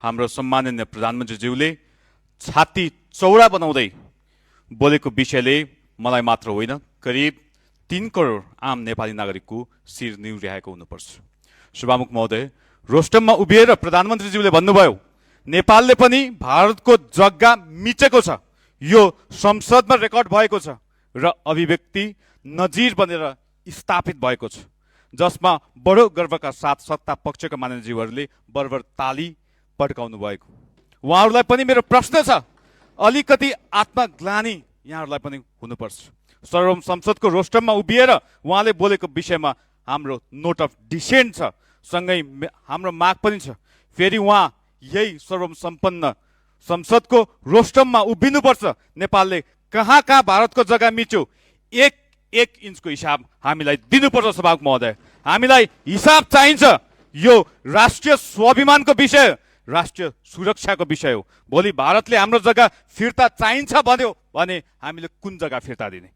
हाम्रो सम्माननीय प्रधानमन्त्रीज्यूले छाती चौडा बनाउँदै बोलेको विषयले मलाई मात्र होइन करिब 3 करोड आम नेपाली नागरिकको शिर निहुर्याएको हुनुपर्छ। सभामुख महोदय, रोस्टममा उभिएर प्रधानमन्त्रीज्यूले भन्नुभयो नेपालले पनि भारतको जग्गा मिचेको छ, यो संसदमा रेकर्ड भएको छ र अभिव्यक्ति नजिर बनेर स्थापित भएको छ, जसमा बडो गर्वका साथ सत्ता पक्षका माननीयज्यूहरूले बरबर ताली पड्काउनु भएको। उहाँहरूलाई पनि मेरो प्रश्न छ, अलिकति आत्मग्लानी यहाँहरूलाई पनि हुनुपर्छ। सर्वोच्च संसदको रोस्टममा उभिएर उहाँले बोलेको विषयमा हाम्रो नोट अफ डिसेन्ट छ, सँगै हाम्रो माग पनि छ। फेरि उहाँ यही सर्वोच्च सम्पन्न संसदको रोस्टममा उभिनुपर्छ। नेपालले कहाँ कहाँ भारतको जग्गा मिच्यो, एक इन्चको हिसाब हामीलाई दिनुपर्छ। सभामुख महोदय, हामीलाई हिसाब चाहिन्छ। यो राष्ट्रिय स्वाभिमानको विषय, राष्ट्रिय सुरक्षाको विषय हो। भोलि भारतले हाम्रो जग्गा फिर्ता चाहिन्छ भन्यो भने हामीले कुन जग्गा फिर्ता दिने?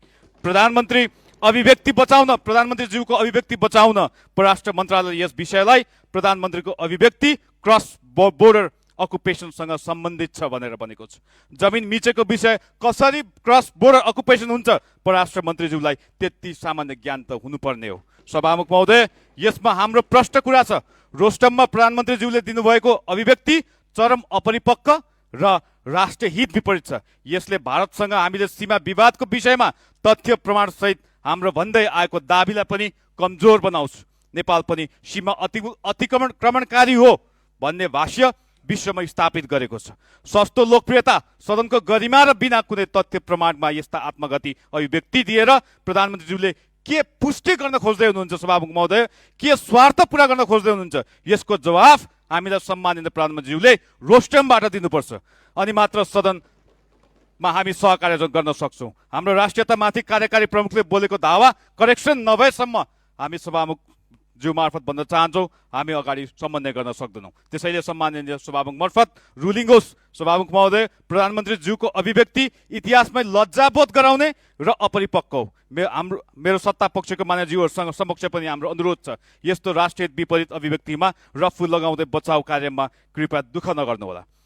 प्रधानमन्त्री अभिव्यक्ति बचाउन, प्रधानमन्त्रीज्यूको अभिव्यक्ति बचाउन परराष्ट्र मन्त्रालय यस विषयलाई प्रधानमन्त्रीको अभिव्यक्ति क्रस बोर्डर अकुपेसनसँग सम्बन्धित छ भनेर भनेको छ। जमिन मिचेको विषय कसरी क्रस बोर्डर अकुपेसन हुन्छ, परराष्ट्र मन्त्रीज्यूलाई त्यति सामान्य ज्ञान त हुनुपर्ने हो। सभामुख महोदय, यसमा हाम्रो प्रश्न कुरा छ, रोस्टममा प्रधानमन्त्रीज्यूले दिनुभएको अभिव्यक्ति चरम अपरिपक्व र राष्ट्रिय हित विपरीत छ। यसले भारतसँग हामीले सीमा विवादको विषयमा तथ्य प्रमाण सहित हाम्रो भन्दै आएको दाबीलाई पनि कमजोर बनाउँछ। नेपाल पनि सीमा अतिक्रमणकारी हो भन्ने भाष्य विश्वमा स्थापित गरेको छ। सस्तो लोकप्रियता, सदनको गरिमा र बिना कुनै तथ्य प्रमाणमा यस्ता आत्मघाती अभिव्यक्ति दिएर प्रधानमन्त्रीज्यूले के पुष्टि गर्न खोज्दै हुनुहुन्छ? सभामुख महोदय, के स्वार्थ पूरा गर्न खोज्दै हुनुहुन्छ? यसको जवाफ हामीलाई सम्मानित प्रधानमन्त्रीज्यूले रोस्टमबाट दिनुपर्छ, अनि मात्र सदनमा हामी सहकार्य गर्न सक्छौँ। हाम्रो राष्ट्रियतामाथि कार्यकारी प्रमुखले बोलेको दावा करेक्सन नभएसम्म हामी सभामुख ज्यू मार्फत भन्न चाहन्छौँ, हामी अगाडि समन्वय गर्न सक्दैनौँ। त्यसैले सम्माननीय सभामुख मार्फत रुलिङ होस्। सभामुख महोदय, प्रधानमन्त्रीज्यूको अभिव्यक्ति इतिहासमै लज्जाबोध गराउने र अपरिपक्व हो। मेरो सत्ता पक्षको मान्यज्यूहरूसँग समक्ष पनि हाम्रो अनुरोध छ, यस्तो राष्ट्रिय विपरीत अभिव्यक्तिमा रफू लगाउँदै बचाउ कार्यमा कृपया दुःख नगर्नुहोला।